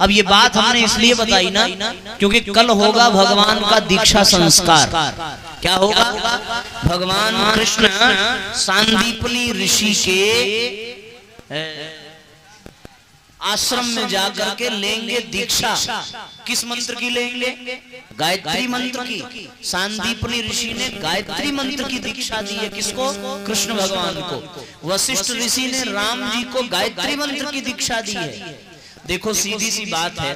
अब ये बात हमने इसलिए बताई ना क्योंकि कल होगा भगवान का दीक्षा संस्कार। क्या होगा? भगवान कृष्ण सांदीपनी ऋषि के आश्रम में जाकर के लेंगे दीक्षा। किस मंत्र की लेंगे? गायत्री मंत्र की। सांदीपनी ऋषि ने गायत्री मंत्र की दीक्षा दी है। किसको? कृष्ण भगवान को। वशिष्ठ ऋषि ने राम जी को गायत्री मंत्र की दीक्षा दी है। देखो सीधी सी बात है,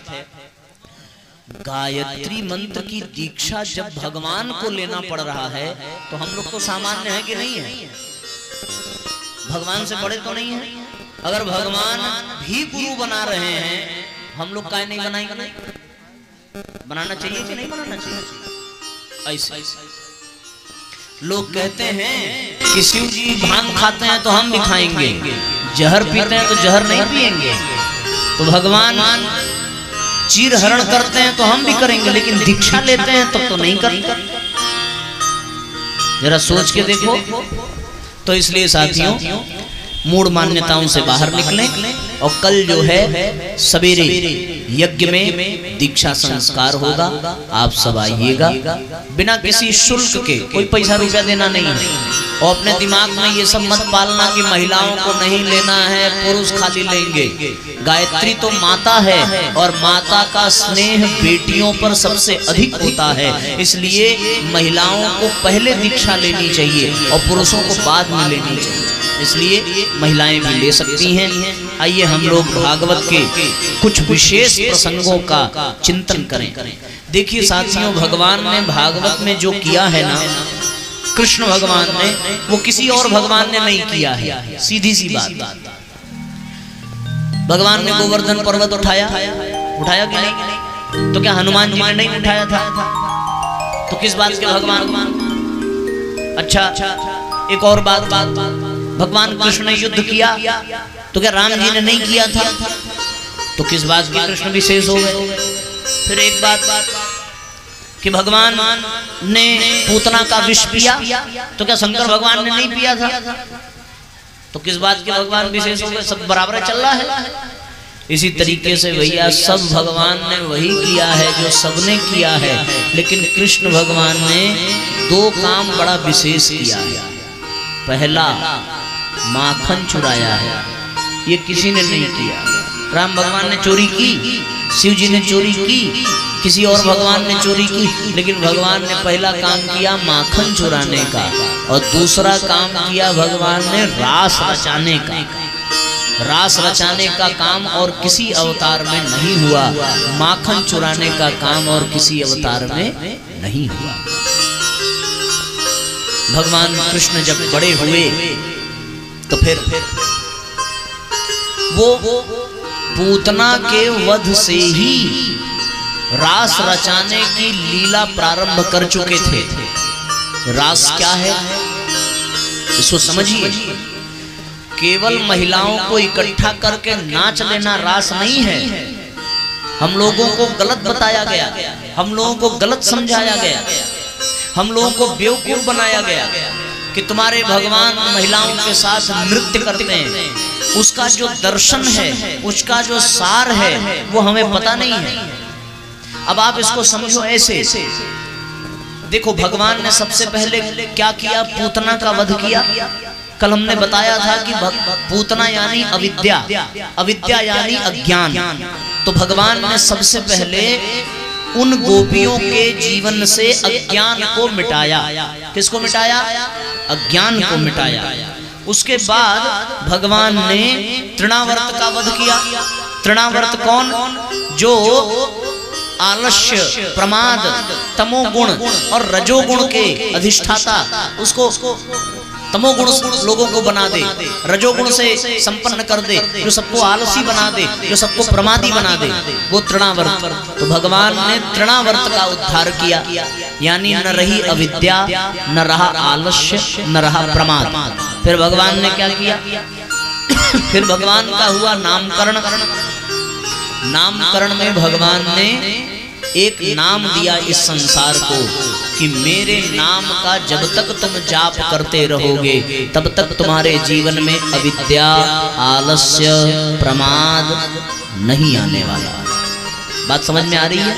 गायत्री मंत्र की दीक्षा जब भगवान को लेना पड़ रहा है तो हम लोग तो सामान्य है कि नहीं है? भगवान से बड़े तो नहीं है। अगर भगवान भी गुरु बना रहे हैं, हम लोग काहे नहीं बनाएंगे? बनाना चाहिए कि नहीं बनाना चाहिए? ऐसे लोग कहते हैं कि शिव जी भांग खाते हैं तो हम भी खाएंगे, जहर पीते हैं तो जहर नहीं पिएंगे, तो भगवान चीर हरण करते हैं तो हम भी करेंगे, लेकिन दीक्षा लेते हैं तब तो नहीं करते। जरा सोच के देखो। तो इसलिए साथियों, मूढ़ मान्यताओं से बाहर निकलें और कल जो है सवेरे यज्ञ में दीक्षा संस्कार होगा। आप सब आइएगा, बिना किसी शुल्क के, कोई पैसा रुपया देना नहीं है। और अपने दिमाग में ये सब मत पालना कि महिलाओं को नहीं लेना है, पुरुष खाली लेंगे। गायत्री तो माता है और माता का स्नेह बेटियों पर सबसे अधिक होता है, इसलिए महिलाओं को पहले दीक्षा लेनी चाहिए और पुरुषों को बाद में लेनी चाहिए। इसलिए महिलाएं भी ले सकती हैं। आइए हम लोग भागवत के कुछ विशेष प्रसंगों का चिंतन करें। देखिए साथियों, भगवान ने भागवत में जो किया है ना, कृष्ण भगवान ने, वो किसी और भगवान ने नहीं किया है। सीधी सी बात। भगवान ने गोवर्धन पर्वत उठाया कि नहीं? तो क्या हनुमान जी ने नहीं उठाया था? तो किस बात के भगवान? अच्छा, एक और बात, भगवान कृष्ण ने युद्ध किया तो क्या राम जी ने नहीं किया था? तो किस बात के कृष्ण विशेष हो गए? फिर एक बात कि भगवान ने पूतना का विष पिया तो क्या शंकर भगवान ने नहीं पिया था? तो किस बात के भगवान विशेष हो गए? सब बराबर चल रहा है। इसी तरीके से भैया सब भगवान ने वही किया है जो सबने किया है, लेकिन कृष्ण भगवान ने दो काम बड़ा विशेष किया है। पहला, माखन चुराया है, ये किसी ने नहीं किया। राम भगवान ने चोरी की, शिव जी ने चोरी की, किसी और भगवान ने चोरी की, लेकिन भगवान ने पहला काम किया माखन चुराने का, और दूसरा काम किया भगवान ने रास रचाने का। रास रचाने का काम और किसी अवतार में नहीं हुआ, माखन चुराने का काम और किसी अवतार में नहीं हुआ। भगवान कृष्ण जब बड़े हुए तो फिर वो पूतना के वध से ही रास रचाने की लीला प्रारंभ कर चुके थे। रास क्या है इसको समझिए। केवल महिलाओं को इकट्ठा करके नाच लेना रास नहीं है। हम लोगों को गलत बताया गया, हम लोगों को गलत समझाया गया, हम लोगों को बेवकूफ बनाया गया कि तुम्हारे भगवान महिलाओं के साथ नृत्य करते हैं। उसका जो दर्शन है, उसका जो सार है, वो हमें पता नहीं है। अब आप इसको समझो ऐसे। देखो, भगवान ने सबसे पहले क्या किया? पूतना का वध किया। कल हमने बताया था कि पूतना यानी अविद्या, अविद्या यानी अज्ञान। तो भगवान ने सबसे पहले उन गोपियों के जीवन से अज्ञान को मिटाया। किसको मिटाया? अज्ञान को मिटाया। उसके बाद भगवान ने तृणावर्त का वध किया। तृणावर्त कौन? जो आलस्य, प्रमाद, तमोगुण और रजोगुण के अधिष्ठाता, उसको तमोगुण लोगों को बना दे, रजोगुण से संपन्न कर दे, जो सबको आलसी बना दे, जो सबको प्रमादी बना दे, वो तृणावर्त। तो भगवान ने तृणावर्त का उद्धार किया, यानी न रही अविद्या, न रहा आलस्य, न रहा प्रमाद। फिर भगवान ने क्या किया? फिर भगवान का हुआ नामकरण। नामकरण में भगवान ने एक नाम दिया इस संसार को कि मेरे नाम का जब तक तुम जाप करते रहोगे तब तक तुम्हारे जीवन में अविद्या, आलस्य, प्रमाद नहीं आने वाला। बात समझ में आ रही है?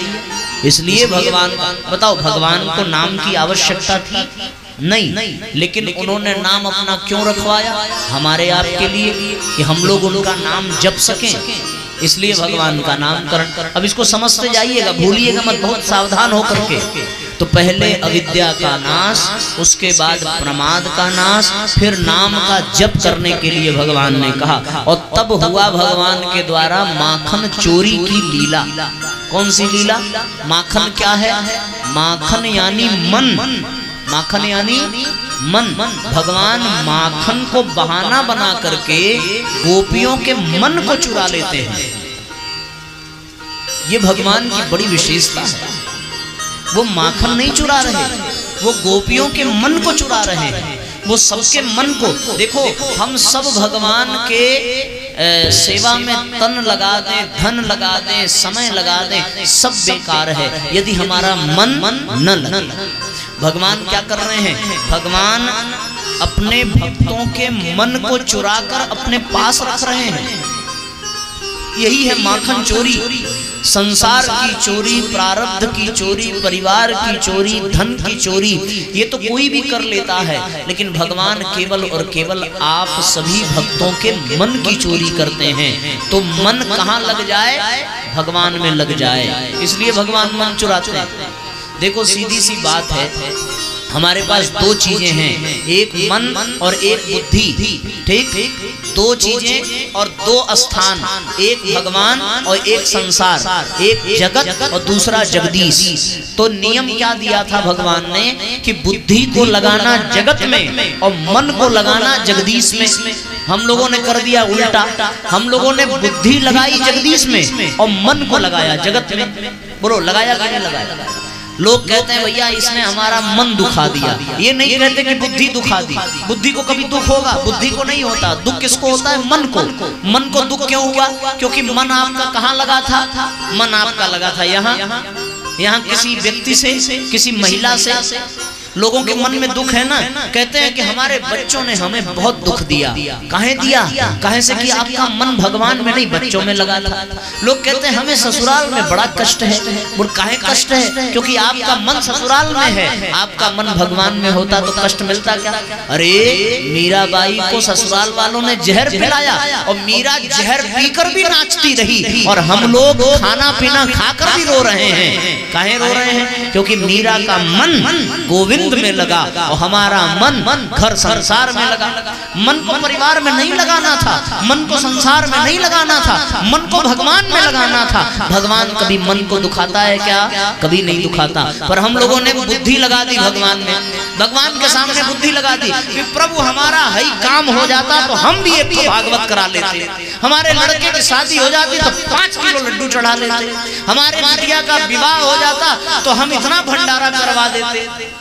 इसलिए भगवान, बताओ भगवान को नाम की आवश्यकता थी नहीं, लेकिन उन्होंने नाम अपना क्यों रखवाया? हमारे आपके लिए, कि हम लोग उनका नाम जप सकें, इसलिए भगवान का नामकरण। अब इसको समझते जाइएगा, भूलिएगा मत, बहुत सावधान होकर के। तो पहले अविद्या का नाश, उसके बाद प्रमाद का नाश, फिर नाम का जप करने के लिए भगवान ने कहा। और तब हुआ भगवान के द्वारा माखन चोरी की लीला। कौन सी लीला? माखन क्या है? माखन यानी मन, माखन यानी मन। भगवान माखन को बहाना बना करके गोपियों के मन को चुरा लेते हैं। ये भगवान की बड़ी विशेषता है। वो माखन नहीं चुरा रहे, वो गोपियों के मन को चुरा रहे हैं। वो सबके मन को, देखो हम सब भगवान के सेवा में तन लगा दें, धन लगा दें, समय लगा दें, सब बेकार है यदि हमारा मन न लगे। भगवान क्या कर रहे हैं? भगवान अपने भक्तों के मन को चुराकर अपने पास रख रहे हैं। यही है माखन चोरी। संसार की चोरी, प्रारब्ध की चोरी, परिवार की चोरी, धन की चोरी, ये तो कोई भी कर लेता है, लेकिन भगवान केवल और केवल आप सभी भक्तों के मन की चोरी करते हैं। तो मन कहाँ लग जाए? भगवान में लग जाए, इसलिए भगवान मन चुराते हैं। देखो सीधी सी बात है, हमारे पास दो चीजें हैं, एक मन और एक बुद्धि, ठीक? दो चीजें और दो स्थान, एक भगवान और एक संसार, एक जगत और दूसरा जगदीश। तो नियम क्या दिया था भगवान ने कि बुद्धि को लगाना जगत में और मन को लगाना जगदीश में। हम लोगों ने कर दिया उल्टा, हम लोगों ने बुद्धि लगाई जगदीश में और मन को लगाया जगत में। बोलो लगाया कि नहीं लगाया? लोग कहते हैं भैया इसने हमारा मन दुखा दिया, ये नहीं कहते कि बुद्धि दुखा दी। बुद्धि को कभी दुख होगा? बुद्धि को नहीं होता। दुख किसको होता है? मन को। मन को दुख क्यों हुआ? क्योंकि मन आपका कहाँ लगा था? मन आपका लगा था यहाँ किसी व्यक्ति से, किसी महिला से। लोगों के मन में दुख है ना, कहते हैं कि हमारे बच्चों ने हमें बहुत दुख दिया। काहे दिया? काहे से कि आपका मन भगवान में नहीं बच्चों में लगा था। लोग कहते हैं हमें ससुराल में बड़ा कष्ट है। बोल काहे कष्ट है? क्योंकि आपका मन ससुराल में है, आपका मन भगवान में होता तो कष्ट मिलता क्या? अरे मीराबाई को ससुराल वालों ने जहर पिलाया और मीरा जहर पीकर भी नाचती रही और हम लोग खाना पीना खाकर भी रो रहे हैं। काहे रो रहे हैं? क्योंकि मीरा का मन गोविंद में लगा और हमारा मन घर संसार में लगा। मन को परिवार में नहीं लगाना था, मन को संसार में नहीं लगाना था, मन को भगवान में लगाना था। भगवान कभी मन को दुखाता है क्या? कभी नहीं दुखाता। पर हम लोगों ने बुद्धि लगा दी भगवान में, भगवान के सामने बुद्धि लगा दी कि प्रभु हमारा हई काम हो जाता तो हम भी एक भागवत करा लेते, हमारे लड़के की शादी हो जाती तो 5 किलो लड्डू चढ़ा लेते, हमारे बिटिया का विवाह हो जाता तो हम इतना भंडारा करवा देते।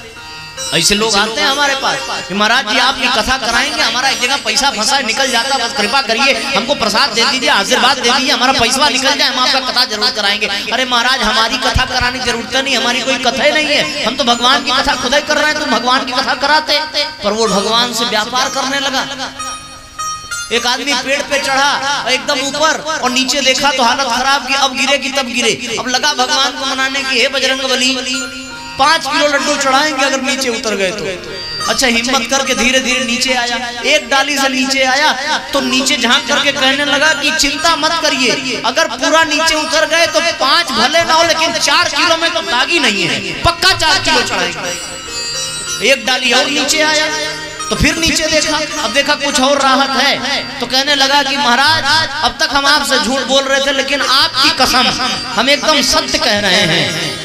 ऐसे लोग आते हैं हमारे पास कि महाराज जी आपकी कथा कराएंगे, हमारा एक जगह पैसा फंसा निकल जाता, बस कृपा करिए हमको प्रसाद दे दीजिए, आशीर्वाद दे दीजिए, हमारा पैसा निकल जाए, हम आपका कथा जरूर कराएंगे। अरे महाराज हमारी कथा कराने की जरूरत नहीं, हमारी कोई कथा ही नहीं है, हम तो भगवान की कथा खुद ही कर रहे हैं, तुम भगवान की कथा कराते। पर वो भगवान से व्यापार करने लगा। एक आदमी पेड़ पे चढ़ा एकदम ऊपर और नीचे देखा तो हालत खराब की, अब गिरेगी तब गिरे। अब लगा भगवान को मनाने की, हे बजरंगबली 5 किलो लड्डू चढ़ाएंगे अगर नीचे उतर गए तो। अच्छा हिम्मत करके धीरे धीरे नीचे आया, एक डाली से नीचे आया तो नीचे झांक करके कहने लगा कि चिंता मत करिए, अगर पूरा नीचे उतर गए तो 5 भले ना हो लेकिन 4 किलो में तो दागी नहीं है, पक्का 4 किलो चढ़ाएंगे। एक डाली और नीचे आया तो फिर नीचे देखा, अब देखा कुछ और राहत है तो कहने लगा कि महाराज अब तक हम आपसे झूठ बोल रहे थे लेकिन आपकी कसम हम एकदम सत्य कह रहे हैं,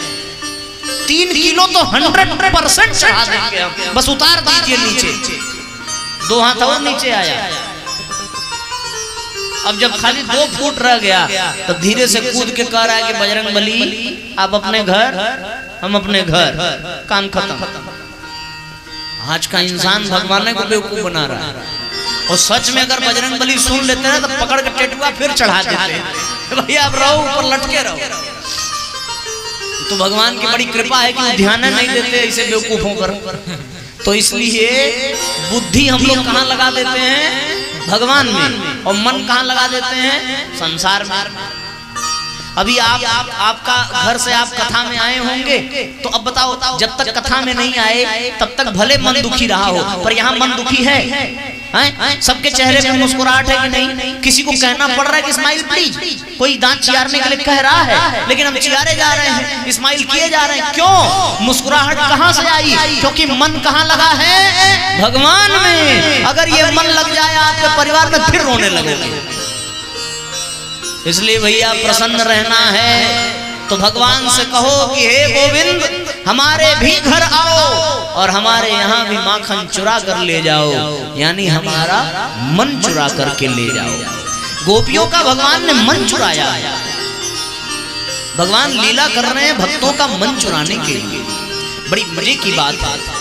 3 किलो तो 100% चढ़ा देंगे हम, बस उतार दीजिए नीचे। 2 हाथ और नीचे आया। अब जब खाली 2 फुट रह गया तो धीरे से कूद के कह रहा है कि बजरंगबली आप अपने घर हम अपने घर, काम खत्म। आज का इंसान भगवान को बेवकूफ बना रहा है और सच में अगर बजरंगबली सुन लेते हैं तो पकड़ के टेटुआ फिर चढ़ा देते हैं, भैया आप रहो ऊपर लटके रहो। तो भगवान की बड़ी कृपा है कि ध्यान नहीं देते ऐसे बेवकूफों पर। तो इसलिए बुद्धि हम लोग कहाँ लगा देते हैं? भगवान में। और मन कहाँ लगा देते हैं? संसार में। अभी आपका घर से आप कथा में आए होंगे, तो अब बताओ, जब तक कथा में नहीं आए तब तक भले मन दुखी रहा हो, पर यहाँ मन दुखी है? सबके चेहरे पे मुस्कुराहट है कि नहीं? किसी को कहना पड़ रहा है कि स्माइल प्लीज, कोई दांत चियारने के लिए कह रहा है, लेकिन हम चियारे जा रहे हैं, स्माइल किए जा रहे हैं। क्यों? मुस्कुराहट कहाँ से आई? क्योंकि मन कहाँ लगा है? भगवान में। अगर ये मन लग जाए आपके परिवार में, फिर रोने लगोगे। इसलिए भैया प्रसन्न रहना है तो भगवान से कहो कि हे गोविंद, हमारे भी घर आओ और हमारे यहाँ भी माखन चुरा कर ले जाओ, यानी हमारा मन चुरा करके ले जाओ। गोपियों का भगवान ने मन चुराया। भगवान लीला कर रहे हैं भक्तों का मन चुराने के लिए। बड़ी मजे की बात है।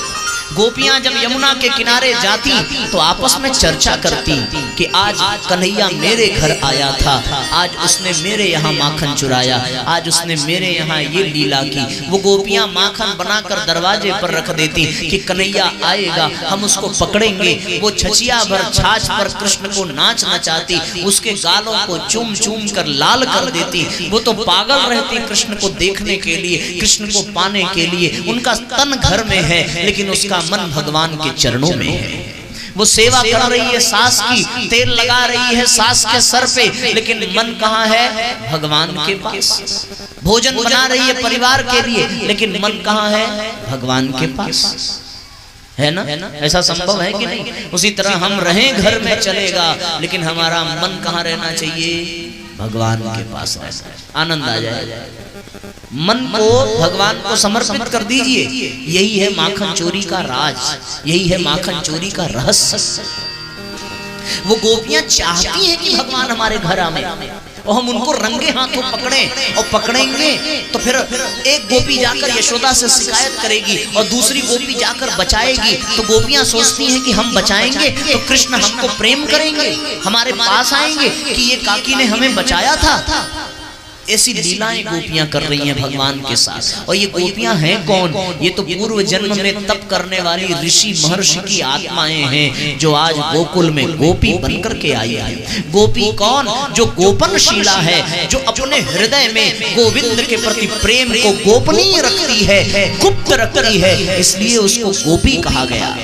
गोपियां जब यमुना के किनारे जाती तो आपस में चर्चा करती कि आज कन्हैया मेरे घर आया था, आज उसने मेरे यहाँ माखन चुराया, आज उसने मेरे यहाँ ये लीला की। वो गोपियां माखन बनाकर दरवाजे पर रख देती कि कन्हैया आएगा, हम उसको पकड़ेंगे। वो छचिया भर छाछ पर कृष्ण को नाच नचाती, उसके गालों को चूम चूम कर लाल कर देती। वो तो पागल रहती कृष्ण को देखने के लिए, कृष्ण को पाने के लिए। उनका तन घर में है लेकिन उसका मन भगवान के चरणों में है। वो सेवा कर रही है सास की, तेल लगा रही है सास के सर पे, लेकिन मन कहाँ है? भगवान के पास। भोजन बना रही है परिवार के लिए, लेकिन मन कहाँ है? भगवान के पास। है ना? ऐसा संभव है कि नहीं? उसी तरह हम रहें घर में चलेगा, लेकिन हमारा मन कहाँ रहना चाहिए? भगवान के पास रहना। आनंद आ जाए। मन को भगवान को समर्पित कर दीजिए। यही है माखन चोरी का राज, यही है माखन चोरी का रहस्य। वो गोपियां चाहती हैं कि भगवान हमारे घर आए और हम उनको रंगे हाथों पकड़ें, और पकड़ेंगे तो फिर एक गोपी जाकर यशोदा से शिकायत करेगी और दूसरी गोपी जाकर बचाएगी। तो गोपियां सोचती हैं कि हम बचाएंगे तो कृष्ण हमको प्रेम करेंगे, हमारे पास आएंगे कि ये काकी ने हमें बचाया था। ऐसी लीलाएं गोपियां कर रही हैं भगवान के साथ। और ये गोपियां हैं कौन? ये तो पूर्व जन्म में तप करने वाली ऋषि महर्षि की आत्माएं हैं, जो आज गोकुल में गोपी बनकर के आई है। गोपी कौन? जो गोपनशीला है, जो अपने हृदय में गोविंद के प्रति प्रेम को गोपनीय रखती है, गुप्त रखती है, इसलिए उसको गोपी कहा गया।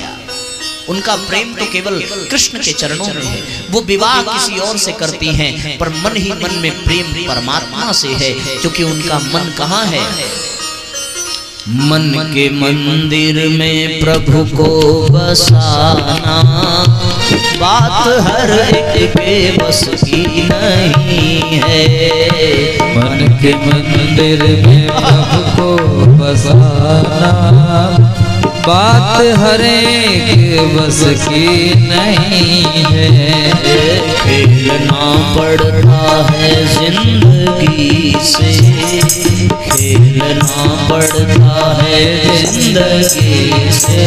उनका प्रेम तो केवल कृष्ण के चरणों में है। वो विवाह किसी और से करती हैं, पर मन ही मन में प्रेम परमात्मा से है, क्योंकि उनका मन कहाँ है? मन के मंदिर में प्रभु को बसाना बात हर एक के बस की नहीं है। मन के मंदिर में प्रभु को बसाना बात हरे के बस की नहीं है। खेलना पड़ता है जिंदगी से, खेलना पड़ता है जिंदगी से।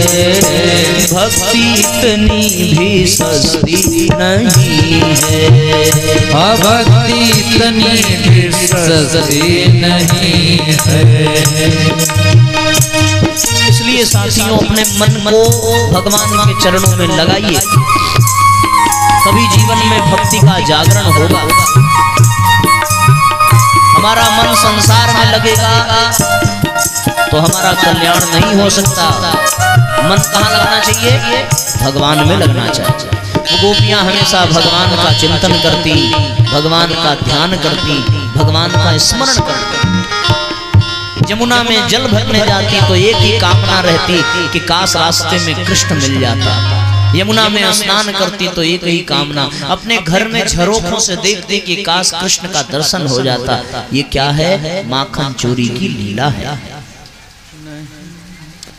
भक्ति इतनी भी सस्ती नहीं है, भक्ति इतनी भी सस्ती नहीं है। इसलिए साथियों अपने मन को भगवान के चरणों में लगाइए, तभी जीवन में भक्ति का जागरण होगा। हमारा मन संसार में लगेगा तो हमारा कल्याण नहीं हो सकता। मन कहाँ लगना चाहिए? भगवान में लगना चाहिए। वो गोपियां हमेशा भगवान का चिंतन करती, भगवान का ध्यान करती, भगवान का स्मरण करती। यमुना में जल भरने जाती तो एक ही कामना रहती कि काश रास्ते में कृष्ण मिल जाता। यमुना में स्नान करती तो एक ही कामना, अपने घर में झरोखों से देखती कि काश कृष्ण का दर्शन हो जाता। ये क्या है? माखन चोरी की लीला है।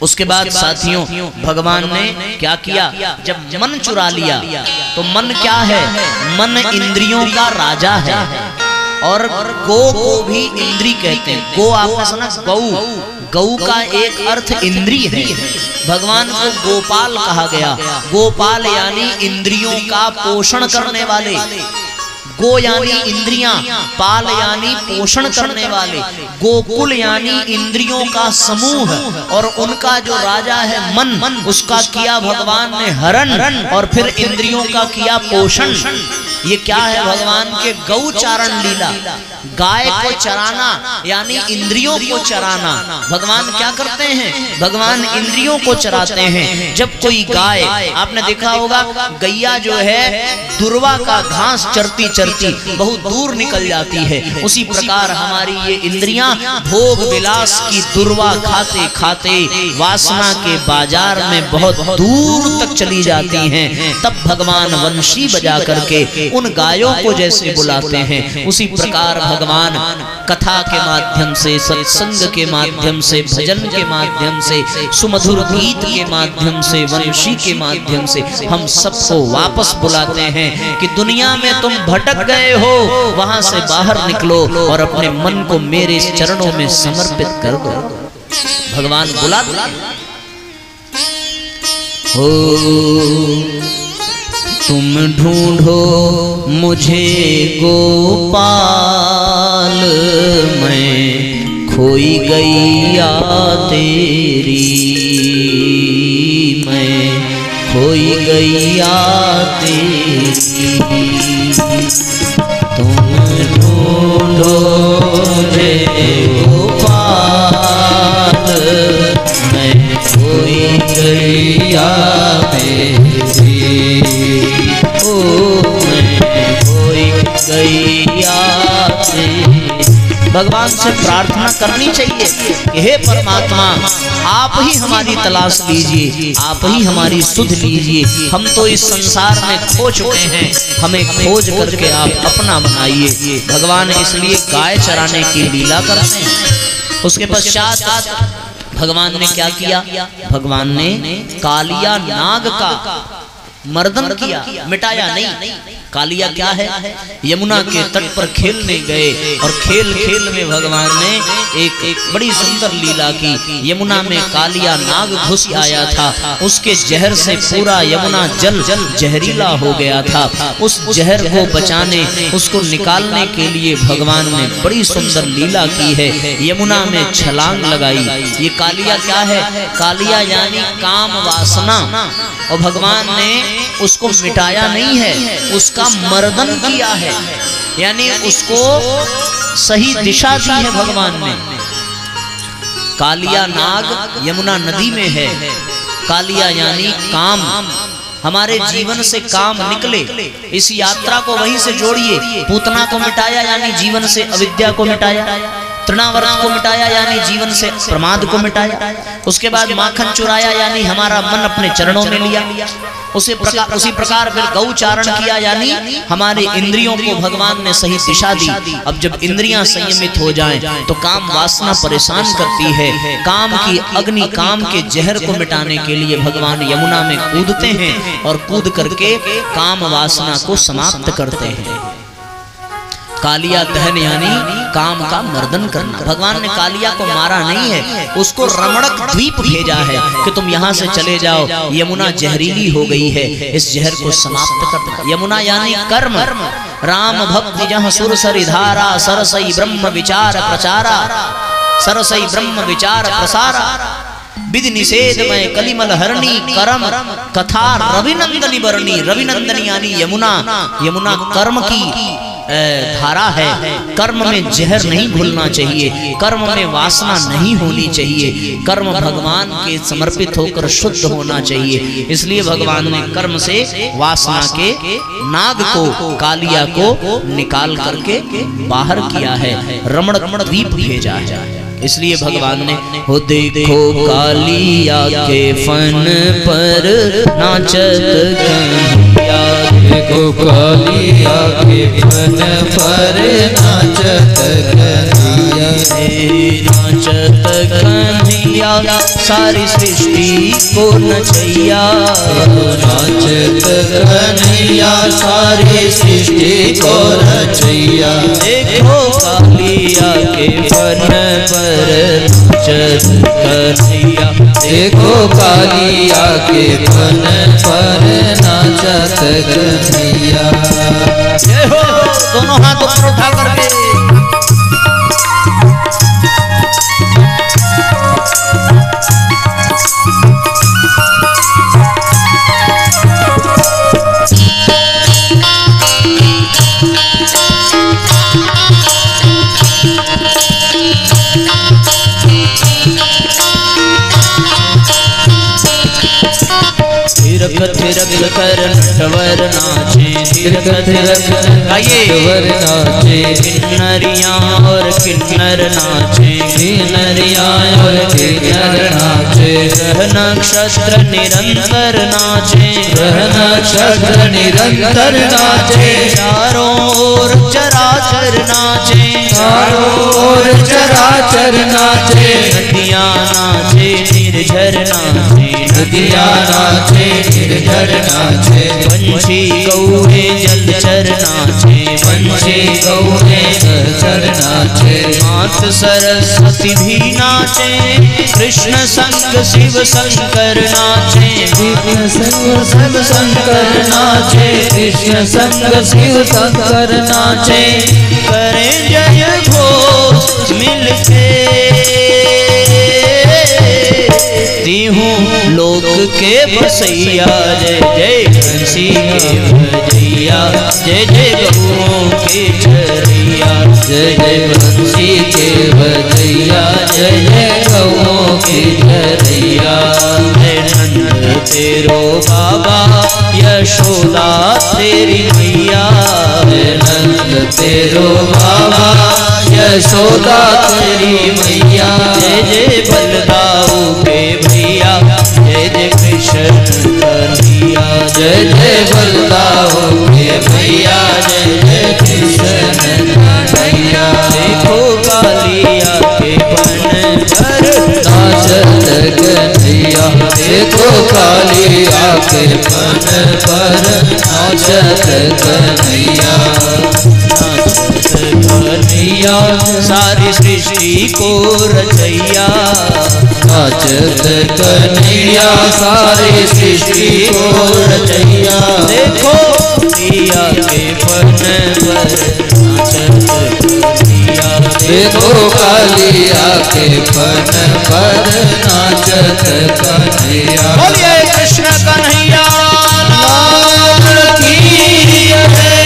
उसके बाद साथियों भगवान ने क्या किया? जब मन चुरा लिया तो मन क्या है? मन इंद्रियों का राजा है। और गो को भी इंद्री कहते हैं। गो आपने सुना? गौ, गौ का एक अर्थ इंद्री है। भगवान को गोपाल कहा गया। गोपाल यानी इंद्रियों का पोषण करने वाले। गो यानी इंद्रियां, पाल यानी पोषण करने वाले, गोकुल यानी इंद्रियों का समूह, और उनका जो राजा है मन, उसका किया भगवान ने हरण, और फिर इंद्रियों का किया पोषण। ये क्या है? भगवान के गौचारण लीला। गाय को चराना यानी इंद्रियों को चराना। भगवान क्या करते हैं? भगवान इंद्रियों को चराते हैं। जब कोई गाय, आपने देखा होगा गैया जो है दुर्वा का घास चरती चरती बहुत दूर निकल जाती है, उसी प्रकार हमारी ये इंद्रियां भोग विलास की दुर्वा खाते खाते वासना के बाजार में बहुत दूर तक चली जाती हैं। तब भगवान वंशी बजा करके उन गायों को जैसे बुलाते हैं, उसी प्रकार भगवान कथा के माध्यम से, सत्संग के माध्यम से, भजन के माध्यम से, सुमधुर गीत के माध्यम से, वंशी के माध्यम से हम सबको वापस बुलाते हैं कि दुनिया में तुम भटक गए हो, वहां से बाहर निकलो और अपने मन को मेरे चरणों में समर्पित कर दो। भगवान बुलाते हो। तुम ढूंढो मुझे गोपाल, मैं खोई गैया तेरी, मैं खोई गैया तेरी। तुम ढूंढो मुझे गोपाल, मैं खोई गैया तेरी, भगवान से प्रार्थना करनी चाहिए कि हे परमात्मा, आप ही हमारी तलाश लीजिए, आप ही हमारी सुध लीजिए। हम तो इस संसार में खो चुके हैं, हमें खोज करके आप अपना बनाइए। भगवान इसलिए गाय चराने की लीला करते हैं। उसके पश्चात भगवान ने क्या किया? भगवान ने कालिया नाग का मर्दन किया, मिटाया नहीं। कालिया क्या है? यमुना के तट पर खेलने गए और खेल खेल में भगवान ने एक बड़ी सुंदर लीला की। यमुना में कालिया नाग घुस आया था, उसके जहर से पूरा यमुना जल जहरीला हो गया था। उस जहर को बचाने, उसको निकालने के लिए भगवान ने बड़ी सुंदर लीला की है। यमुना में छलांग लगाई। ये कालिया क्या है? कालिया यानी काम वासना, और भगवान ने उसको मिटाया नहीं है, उसका मर्दन किया है, यानी उसको सही दिशा दी है भगवान ने। कालिया नाग यमुना नदी में है। कालिया यानी काम, हमारे जीवन से काम निकले, इस यात्रा को वहीं से जोड़िए। पूतना को मिटाया यानी जीवन से अविद्या को मिटाया, तृणावर्त को मिटाया यानी जीवन से प्रमाद को मिटाया, उसके बाद माखन चुराया यानी हमारा मन अपने चरणों में लिया, उसी प्रकार फिर गौचारण किया यानी हमारे इंद्रियों को भगवान ने सही दिशा दी। अब जब इंद्रियां संयमित हो जाएं तो काम वासना परेशान करती है। काम की अग्नि, काम के जहर को मिटाने के लिए भगवान यमुना में कूदते हैं और कूद करके काम वासना को समाप्त करते हैं। कालिया दहन यानी काम का मर्दन करना। भगवान ने कालिया को मारा नहीं है, उसको रमणक द्वीप भेजा है कि तुम यहाँ से चले जाओ, यमुना जहरीली हो गई है, इस जहर को समाप्त कर दो। यमुना यानी कर्म। राम भक्ति जहाँ सुर सरिधारा, सरसई ब्रह्म विचार प्रचारा, सरसई ब्रह्म विचार प्रसारा, विधि निषेध में कलिमल हरणी, करम कथा रविनंदनी बरणी। रविनंदनी यानी यमुना, यमुना कर्म की धारा है। कर्म में जहर नहीं घुलना चाहिए, कर्म में वासना नहीं होनी चाहिए, कर्म भगवान के समर्पित होकर शुद्ध होना चाहिए। इसलिए भगवान ने कर्म से वासना के नाग को, कालिया को निकाल करके बाहर किया है, रमण द्वीप भेजा है। इसलिए भगवान ने हो देखो कालिया के फन पर नाचत कन्हैया, देखो कालिया के फन पर नाचत कन्हैया, नाचत कन्हैया सारी सृष्टि को नचैया, नाचत कन्हैया सारी सृष्टि को नचैया। देखो कालिया के फन पर नाचत कन्हैया, देखो कालिया के फन पर नाचत कन्हैया। दोनों हाथ ऊपर उठा करके थिरक कर नटवर नाचे, थिरक नटवर नाचे, किन्नरियाँ और किन्नर नाचे, किन्नरियाँ और किन्नर नाचे, ग्रह नक्षत्र निरंतर नाचे, ग्रह नक्षत्र निरंतर नाचे, चारों ओर चराचर नाचे, चारों ओर चराचर नाचे, नदियाँ नाचे निर्झर नाचे, नदियाँ नाचे निर्झर नाचे, पंछी कौवे जलचर नाचे, पंछी कौवे जलचर नाचे, मात सरस्वती भी नाचे, कृष्ण संग शिव शंकर नाचे, कृष्ण संग शिव शंकर नाचे, कृष्ण संग शिव शंकर नाचे, करें जय घोष मिलके हूँ लोक के बसैया, जय जय बंसी के बजैया, जय जय गौओं के चरैया, जय जय बंसी के बजैया, जय जय गौओं के चरैया, जय नंद तेरो बाबा यशोदा तेरी मैया, जय नंद तेरो बाबा यशोदा तेरी मैया, जय जय बलदाऊ के भैया, जय जय कृष्ण कन्हैया, जय जय बलदाऊ के भैया, जय जय कृष्ण कन्हैया, देखो कालिया के बन पर नाचत कन्हैया, देखो कालिया के बन पर नाचत कन्हैया, कन्हैया सारी सृष्टि को रचैया, नाचत कन्हैया सारी सृष्टि को रचैया, देखो प्रिया के फन पर नाचत कन्हैया, देखो कालिया के फन पर नाचत कन्हैया, बोलिए कृष्ण कन्हैया लाल की जय।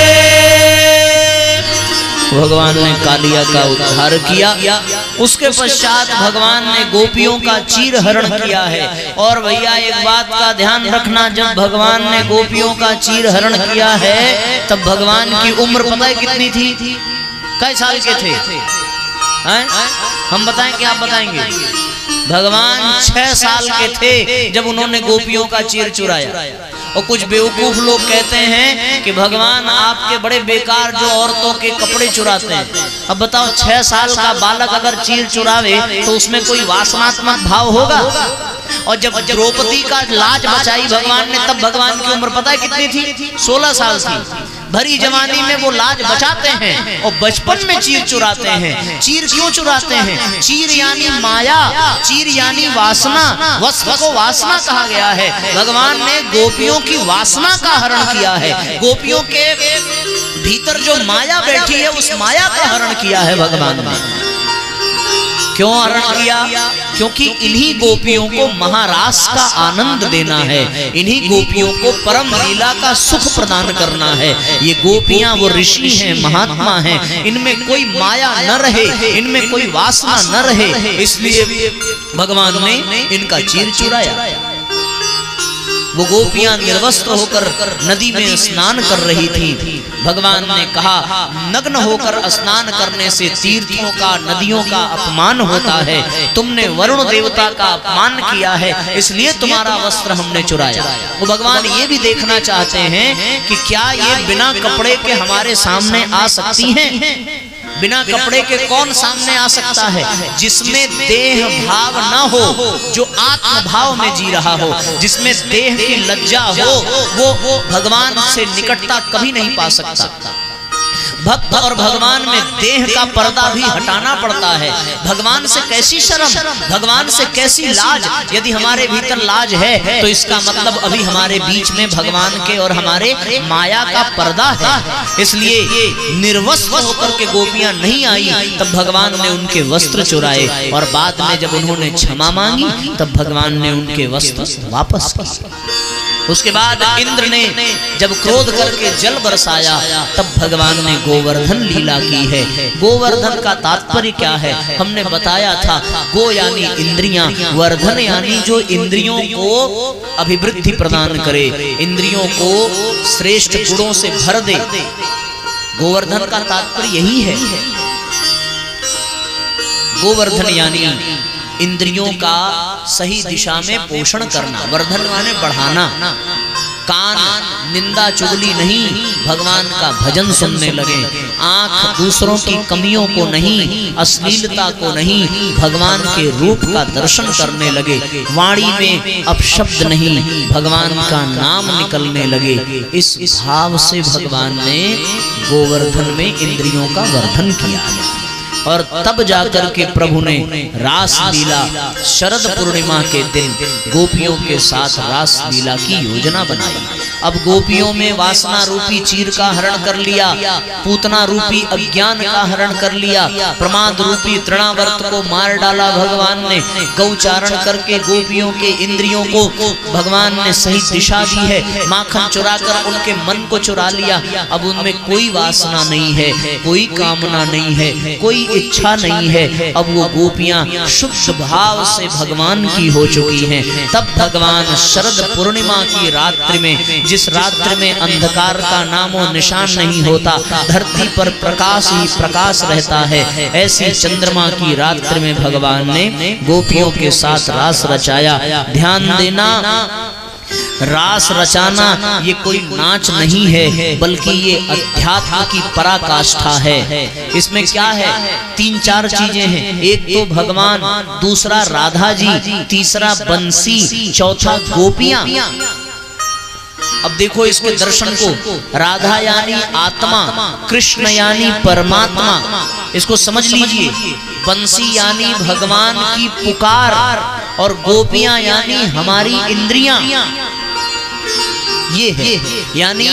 भगवान ने कालिया का उद्धार किया। उसके पश्चात भगवान ने गोपियों का चीर हरण किया है। और भैया एक बात का ध्यान रखना, जब भगवान ने गोपियों का चीर हरण किया है तब भगवान की उम्र पता है कितनी थी? कई साल के थे? हम बताएं कि आप बताएंगे? भगवान 6 साल के थे जब उन्होंने गोपियों का चीर चुराया। और कुछ बेवकूफ लोग कहते हैं कि भगवान आपके बड़े बेकार जो औरतों के कपड़े चुराते हैं। अब बताओ 6 साल का बालक अगर चीर चुरावे तो उसमें कोई वासनात्मक भाव होगा? और जब द्रौपदी का लाज बचाई भगवान ने तब भगवान की उम्र पता है कितनी थी? 16 साल थी। भरी जवानी में वो लाज बचाते हैं और बचपन में चीर चुराते हैं। चीर क्यों चुराते हैं? चीर यानी माया, चीर यानी वासना। वस्त्र को वासना कहा गया है। भगवान ने गोपियों की वासना का हरण किया है। गोपियों के भीतर जो माया बैठी है उस माया का हरण किया है भगवान ने। क्यों हरण किया? क्योंकि इन्हीं गोपियों को महारास का आनंद देना है, इन्हीं गोपियों को परम लीला का सुख प्रदान करना है। ये गोपियां वो ऋषि हैं, महात्मा हैं, इनमें कोई माया न रहे, इनमें कोई वासना न रहे, इसलिए भगवान ने इनका चीर चुराया। वो गोपियां निर्वस्त्र होकर नदी में स्नान कर रही थी। भगवान ने कहा नग्न होकर स्नान करने से तीर्थों का, नदियों का अपमान होता है। तुमने वरुण देवता का अपमान किया है, इसलिए तुम्हारा वस्त्र हमने चुराया। वो भगवान ये भी देखना चाहते हैं कि क्या ये बिना कपड़े के हमारे सामने आ सकती हैं? बिना कपड़े के कौन सामने आ सकता है? जिसमें देह भाव न हो, जो आत्म भाव में जी रहा हो, जिसमें देह की लज्जा हो, वो भगवान से निकटता कभी नहीं पा सकता। भक्त और भगवान में देह का पर्दा भी हटाना पड़ता है। भगवान से कैसी शर्म, भगवान से कैसी लाज। यदि हमारे भीतर लाज है तो इसका मतलब अभी हमारे बीच में भगवान के और हमारे माया का पर्दा है। इसलिए निर्वस्त्र होकर के गोपियां नहीं आई, तब भगवान ने उनके वस्त्र चुराए और बाद में जब उन्होंने क्षमा मांगी तब भगवान ने उनके वस्त्र वापस किए। उसके बाद इंद्र ने जब क्रोध करके जल बरसाया तब भगवान ने गोवर्धन लीला की है। गोवर्धन का तात्पर्य क्या है हमने बताया था। गो यानी इंद्रियां, वर्धन यानी जो इंद्रियों को अभिवृद्धि प्रदान करे, इंद्रियों को श्रेष्ठ गुणों से भर दे। गोवर्धन का तात्पर्य यही है। गोवर्धन यानी इंद्रियों का सही दिशा में पोषण करना। वर्धन माने बढ़ाना। कान निंदा चुगली नहीं, भगवान का भजन सुनने लगे। आंख दूसरों की कमियों को नहीं, अश्लीलता को नहीं, भगवान के रूप का दर्शन करने लगे। वाणी में अपशब्द नहीं, भगवान का नाम निकलने लगे। इस भाव से भगवान ने गोवर्धन में इंद्रियों का वर्धन किया और तब जाकर के प्रभु ने रास लीला शरद पूर्णिमा के दिन गोपियों के साथ रास लीला की योजना बनाई। अब गोपियों में वासना रूपी चीर का हरण कर लिया, पूतना रूपी अज्ञान का हरण कर लिया, प्रमाद रूपी तृणावर्त को मार डाला भगवान ने। गौचारण करके गोपियों के इंद्रियों को भगवान ने सही दिशा दी है। माखन चुरा कर उनके मन को चुरा लिया। अब उनमें कोई वासना नहीं है, कोई कामना नहीं है, कोई इच्छा नहीं है। अब वो गोपियां शुद्ध भाव से भगवान की हो चुकी हैं। तब भगवान शरद पूर्णिमा की रात्रि में, जिस रात्रि में अंधकार का नामो निशान नहीं होता, धरती पर प्रकाश ही प्रकाश रहता है, ऐसी चंद्रमा की रात्रि में भगवान ने गोपियों के साथ रास रचाया। ध्यान देना, रास रचाना ये कोई नाच नहीं है, बल्कि ये अध्यात्म की पराकाष्ठा है। इसमें क्या है, 3-4 चीजें हैं। एक तो भगवान, दूसरा राधा जी, तीसरा बंसी, चौथा गोपियां। अब देखो इसके दर्शन को, राधा यानी आत्मा, कृष्ण यानी परमात्मा, इसको समझ लीजिए। बंसी यानी भगवान की पुकार और गोपियां यानी हमारी इंद्रियां। ये है, यानी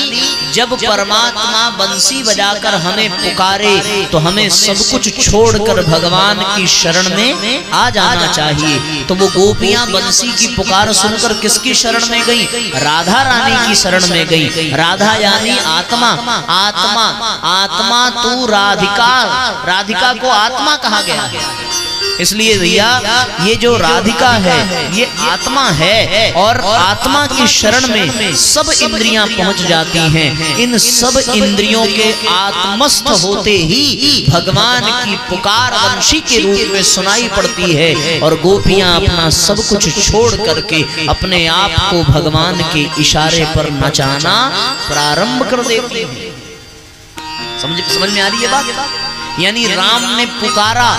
जब परमात्मा बंसी बजाकर हमें पुकारे तो हमें सब कुछ छोड़कर भगवान की शरण में आ जाना चाहिए। तो वो गोपियां बंसी की पुकार सुनकर किसकी शरण में गई? राधा रानी की शरण में गई। राधा यानी आत्मा, आत्मा, आत्मा तू राधिका, राधिका को आत्मा कहा गया है। इसलिए भैया ये जो राधिका है ये आत्मा है और आत्मा की शरण में सब इंद्रियां पहुंच जाती हैं। इन सब इंद्रियों के आत्मस्थ होते ही भगवान की पुकार वंशी के रूप में सुनाई पड़ती है और गोपियां अपना सब कुछ छोड़ करके अपने आप को भगवान के इशारे पर नचाना प्रारंभ कर देती हैं। समझ में आ रही है बात? यानी राम ने पुकारा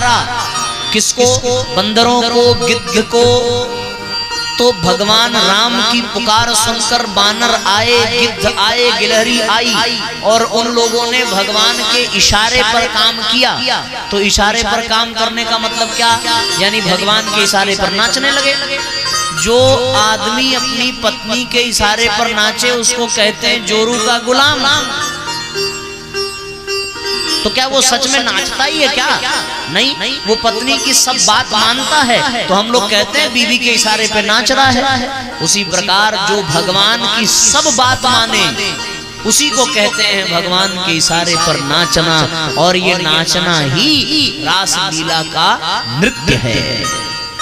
किसको? बंदरों को, गिद्ध को। तो भगवान राम की पुकार सुनकर बानर आए, गिद्ध आए, गिलहरी आई और उन लोगों ने भगवान के इशारे पर काम किया। तो इशारे पर काम करने का मतलब क्या? यानी भगवान के इशारे पर नाचने लगे। जो आदमी अपनी पत्नी के इशारे पर नाचे उसको कहते हैं जोरू का गुलाम। तो क्या वो सच में नाचता ही है क्या? नहीं, वो पत्नी की सब बात मानता है। तो हम लोग कहते हैं बीवी के इशारे पे नाच रहा है। उसी प्रकार जो भगवान की सब बात माने उसी को कहते हैं भगवान के इशारे पर नाचना। और ये नाचना ही रास लीला का नृत्य है।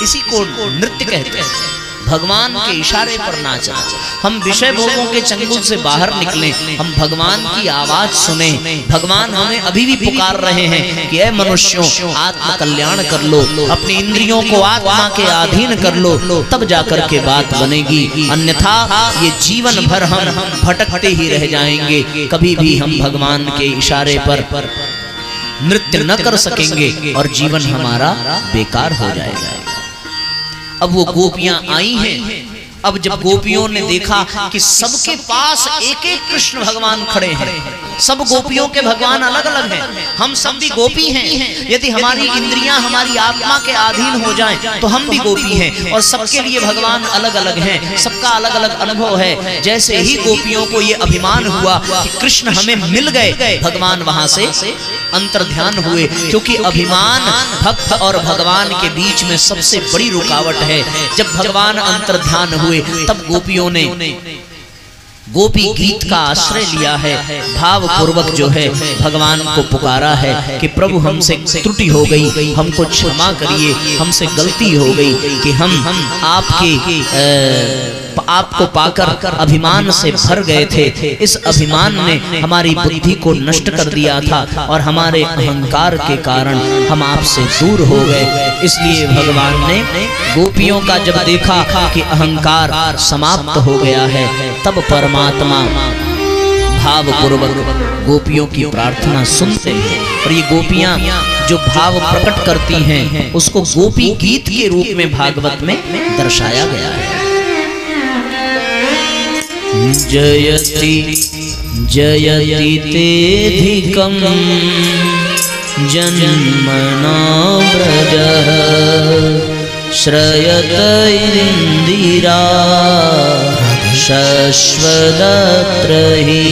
इसी को नृत्य कहते हैं, भगवान के इशारे पर नाचना। हम विषय भोगों के चंगुल से बाहर निकलें, हम भगवान की आवाज सुने। भगवान हमें अभी भी पुकार रहे हैं कि ऐ मनुष्यों आत्म कल्याण कर लो, अपनी इंद्रियों को आत्मा के अधीन कर लो, तब जाकर के बात बनेगी। अन्यथा ये जीवन भर हम भटकते ही रह जाएंगे, कभी भी हम भगवान के इशारे पर नृत्य न कर सकेंगे और जीवन हमारा बेकार हो जाएगा। अब वो गोपियां आई हैं अब जब गोपियों ने देखा कि सबके पास एक एक कृष्ण भगवान खड़े हैं, सब गोपियों के भगवान अलग अलग हैं, हम सब भी गोपी हैं, यदि हमारी इंद्रियां हमारी आत्मा के अधीन हो जाएं तो हम भी गोपी हैं, और सबके लिए भगवान अलग अलग हैं, सबका अलग अलग अनुभव है। जैसे ही गोपियों को ये अभिमान हुआ कि कृष्ण हमें मिल गए, भगवान वहां से अंतर्ध्यान हुए, क्योंकि अभिमान भक्त और भगवान के बीच में सबसे बड़ी रुकावट है। जब भगवान अंतर्ध्यान हुए तब गोपियों ने गोपी गीत का आश्रय लिया है, भाव पूर्वक जो है भगवान को पुकारा है कि प्रभु हमसे त्रुटि हो गई, हमको क्षमा करिए, हमसे गलती हो गई कि हम आपको पाकर अभिमान से भर गए थे। इस अभिमान ने हमारी बुद्धि को नष्ट कर दिया था और हमारे अहंकार के कारण हम आपसे दूर हो गए। इसलिए भगवान ने गोपियों का जब देखा कि अहंकार समाप्त हो गया है, तब परमात्मा भाव पूर्वक गोपियों की प्रार्थना सुनते हैं, और ये गोपियां जो भाव प्रकट करती हैं उसको गोपी गीत के रूप में भागवत में दर्शाया गया है। जयति जयति तेधिकं जन्मना व्रजः श्रयत इंदिरा शश्वदत्र हि।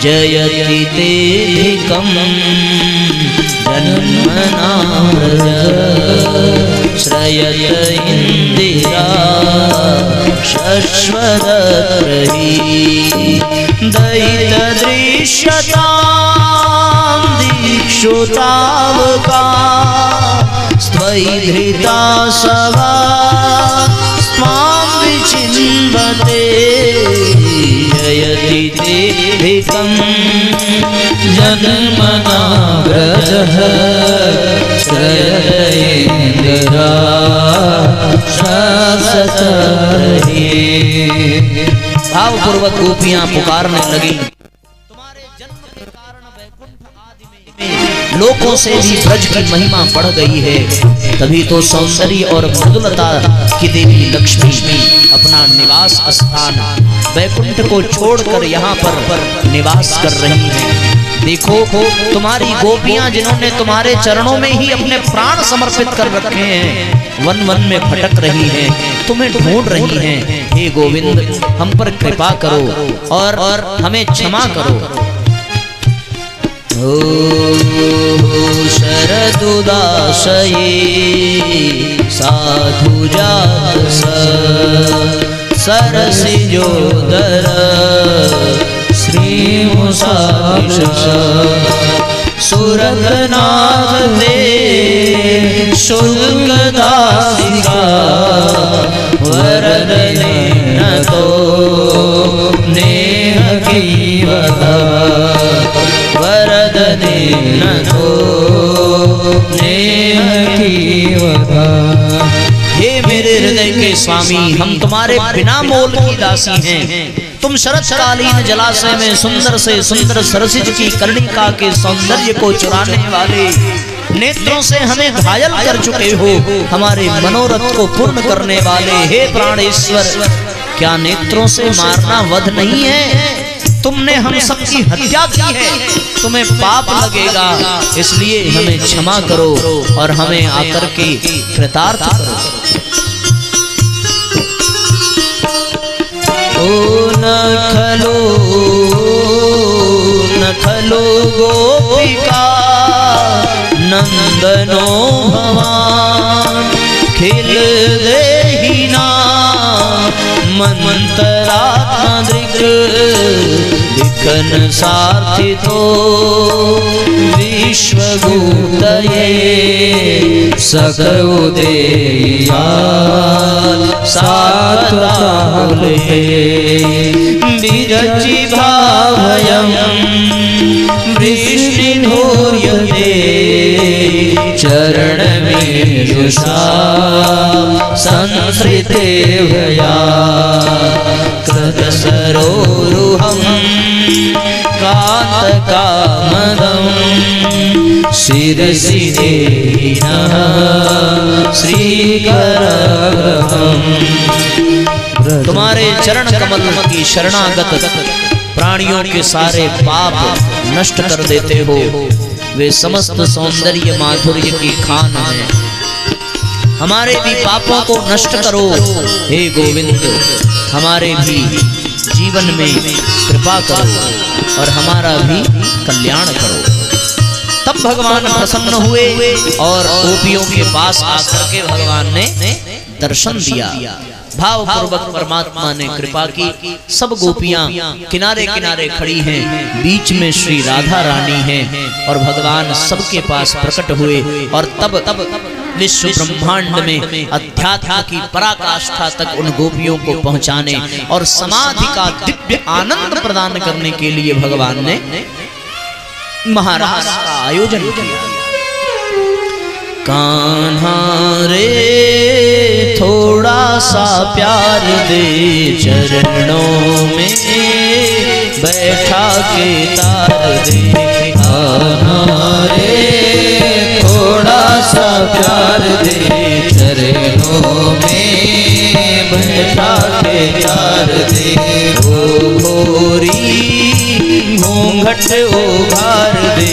जयति तेधिकं जन्मना व्रजः श्रयत इंदिरा शश्वदत्र हि। दयितदृश्यतां दीक्षु तावका स्त्वैधृता सभा स्वां विचिन्वते। जयति तेधिकं जन्मना व्रजः श्रयत इंदिरा शश्वदत्र हि। भाव पूर्वक गोपियां पुकारने लगी, तुम्हारे जन्म के कारण वैकुंठ आदि में लोकों से भी ब्रज की महिमा बढ़ गई है। तभी तो सौंदर्य और मृदुलता की देवी लक्ष्मी अपना निवास स्थान वैकुंठ को छोड़कर यहाँ पर निवास कर रही हैं। देखो तुम्हारी गोपियां जिन्होंने तुम्हारे चरणों में ही अपने प्राण समर्पित कर रखे हैं, वन वन में भटक रही हैं, तुम्हें ढूंढ रही हैं। हे गोविंद, हम पर कृपा करो और हमें क्षमा करो। ओ शरदुदाशये साधुजात सरसिजोदर श्रीमुषाक्ष सुरगनाथ दे शुल्कदासिका वरदने न तो नेह की वधा। वरदने न तो नेह की वधा। हे मेरे हृदय के स्वामी, हम तुम्हारे बिना मोल की दासी हैं। तुम शरतकालीन जलाशय में सुंदर से सुंदर सरसिज की कर्णिका के सौंदर्य को चुराने वाले नेत्रों से हमें घायल कर चुके हो, हमारे मनोरथ को पूर्ण करने वाले हे प्राणेश्वर, क्या नेत्रों से मारना वध नहीं है? तुमने हम सबकी हत्या की है, तुम्हें पाप लगेगा, इसलिए हमें क्षमा करो और हमें आकर के कृतार्थ करो। ओ न खलो गोपिका नंदनो भवान खिल देहिना मंतरात्मदृक् दिखन सार्थितो विश्वगुप्तये सकउदेया सात्वताले विरचि भावयं वृष्टिर्नूयते चरणमेजुषा संसृते भया कृतसरोरुहं कांत कामदं शिरसि देहिनः श्रीकरग्रहम्। तुम्हारे चरण कमल की शरणागत प्राणियों के सारे पाप नष्ट कर देते हो। वे समस्त सौंदर्य माधुर्य की खान है। हमारे भी पापों को नष्ट करो हे गोविंद। हमारे भी जीवन में कृपा करो और हमारा भी कल्याण करो। तब भगवान प्रसन्न हुए और गोपियों के पास आकर के भगवान ने दर्शन दिया। भाव पूर्वक परमात्मा ने कृपा की। सब गोपियां किनारे किनारे खड़ी हैं, बीच में श्री राधा रानी हैं और भगवान सबके पास प्रकट हुए। और तब विश्व ब्रह्मांड में अध्यात्म की पराकाष्ठा तक उन गोपियों को पहुंचाने और समाधि का दिव्य आनंद प्रदान करने के लिए भगवान ने महाराज का आयोजन किया। कान्हा रे थोड़ा सा प्यार दे, चरणों में बैठा के तार दे। कान्हा रे थोड़ा सा प्यार दे, चरणों में बैठा के तार दे। ओ घोरी घूंघट उघार दे,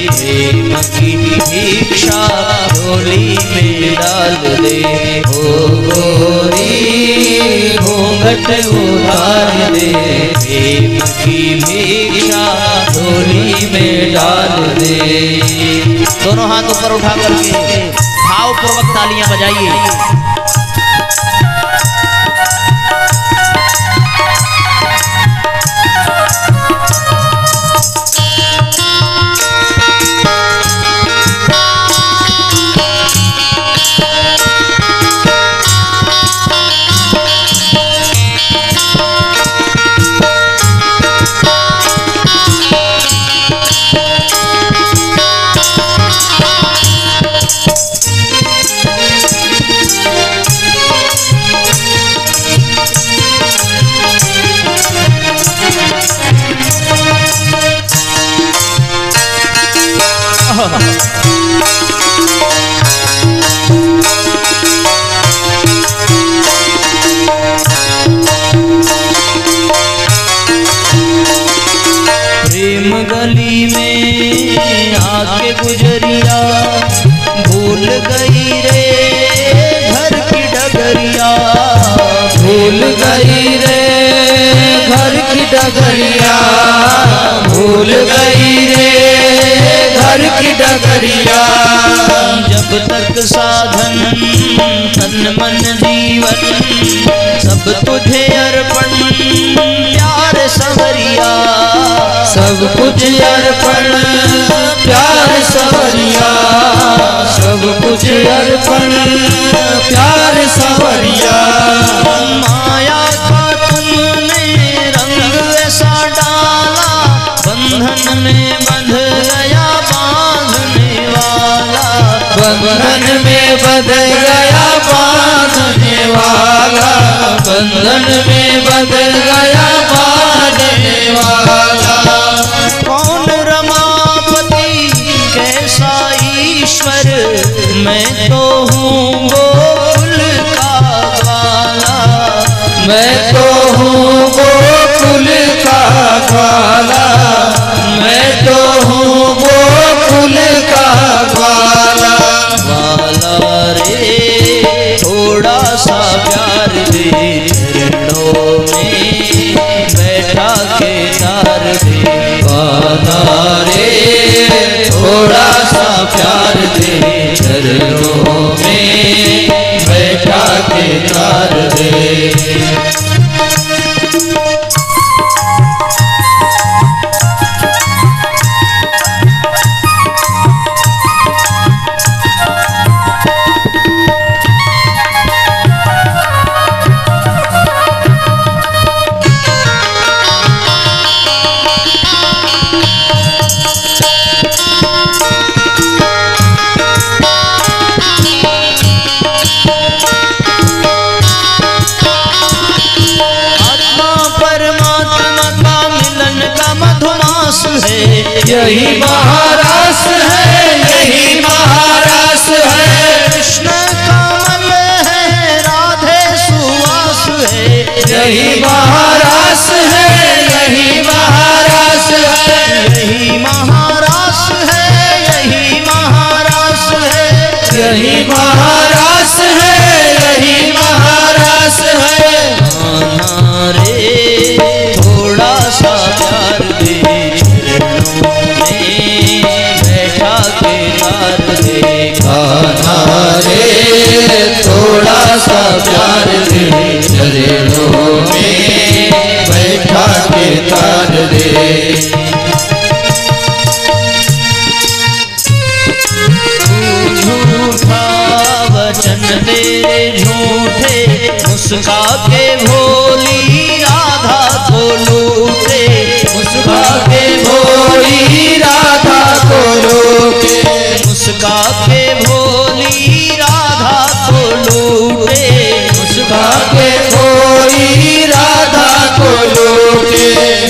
प्रेम की भिक्षा झोली में डाल दे। ओ गोरी घूंघट उतार दे, प्रेम की भिक्षा झोली में डाल दे। दोनों हाथ ऊपर उठा करके भाव पूर्वक तालियां बजाइए। प्रेम गली में आके गुजरिया, भूल गई रे घर की डगरिया। भूल गई रे घर की डगरिया, भूल गई रे घर की डगरिया। जब तक साधन तन मन जीवन सब तुझे अर्पण प्यार सवरिया। सब कुछ अर्पण प्यार सवरिया, सब कुछ अर्पण प्यार सवरिया। माया का तुमने रंग ऐसा डाला, बंधन में बंध गया बांधने वाला। बंधन में बंध गया बांधने वाला, बंधन में बंध गया बांधने वाला। कौन रमापति कैसा ईश्वर, मैं तो हूँ गोकुल का ग्वाला। मैं तो हूँ गोकुल का ग्वाला, मैं तो हूँ गोकुल का ग्वाला। ग्वाला रे थोड़ा सा प्यार दे, चरणों में बैठा के तार यही महारास है, यही महारास है। कृष्ण कमल है, राधे सुवास है। यही महारास है, यही महारास है। यही महारास है, यही महारास है। यही महारास है, यही महारास है। कान्हा रे थोड़ा सा प्यार दे, चरणों में बैठा के तार दे। कान्हा रे थोड़ा सा प्यार दे, चरणों में बैठा के तार दे। झूठा वचन तेरे झूठे, मुस्का के भोली राधा को लूटे। मुस्का के भोली राधा को लूटे। मुस्का के भोली राधा को लूटे। मुस्का के भोली राधा को लूटे।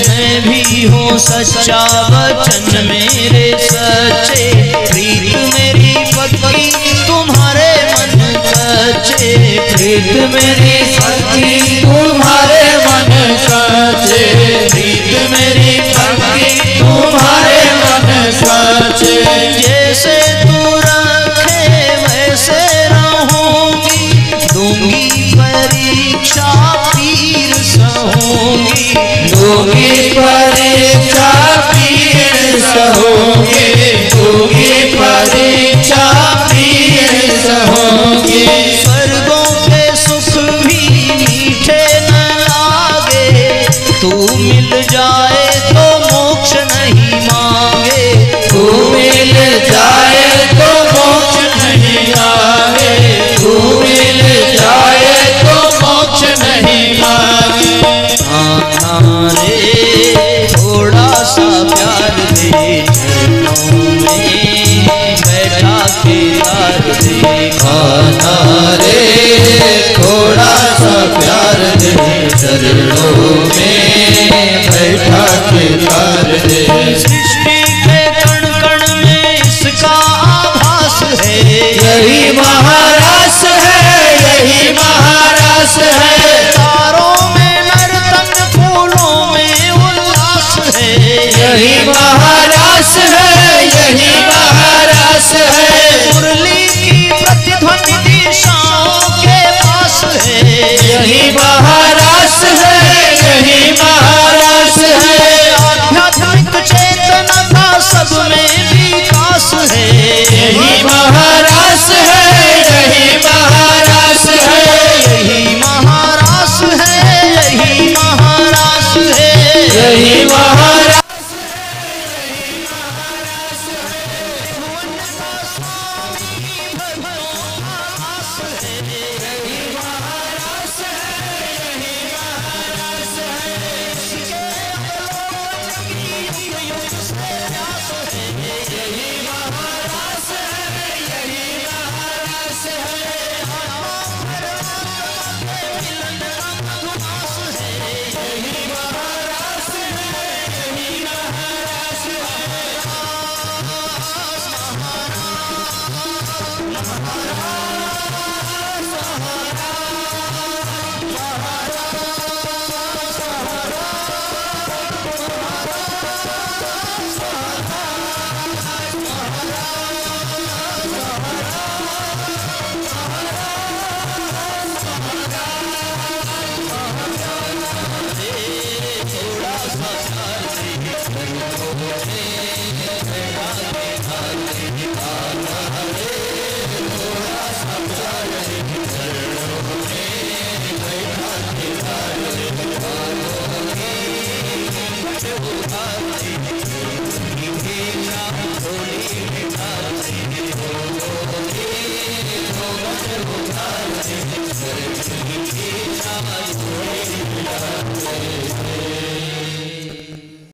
मैं भी हूँ सच्चा वचन मेरे सच्चे, प्रीत मेरी पक्की तुम्हारे मन कच्चे। प्रीत मेरी सच्ची तुम्हारे मन सच्चे। प्रीत मेरी पक्की तुम्हारे मन सच्चे। जैसे तू रखे वैसे रहूंगी, दूंगी परीक्षा पीर सहूंगी। दूंगी परीक्षा पीर सहोगे। दूंगी परीक्षा पीर सहोगे। स्वर्गों के सुख भी मीठे न लागे, तू मिल जाए तो मोक्ष नहीं मांगे। तू मिल जाए तो मोक्ष नहीं मांगे। तू मिल जाए तो मोक्ष नहीं मांगे। कान्हा रे थोड़ा सा प्यार दे, चरणों में बैठा के तार दे। कान्हा रे थोड़ा सा प्यार दे, चरणों में बैठा के तार दे। सृष्टि के कण कण में इसका आभास है। यही महारास है, यही महारास है। तारों में नर्तन, फूलों में उल्लास है। यही महारास है, यही महारास है। मुरली की प्रतिध्वनि दिशाओं के पास है। यही महारास है, यही महारास है। आध्यात्मिक चेतना का सब में विकास है। यही महारास है, यही महारास है। यही महारास है, यही महारास है। यही महारास महाराज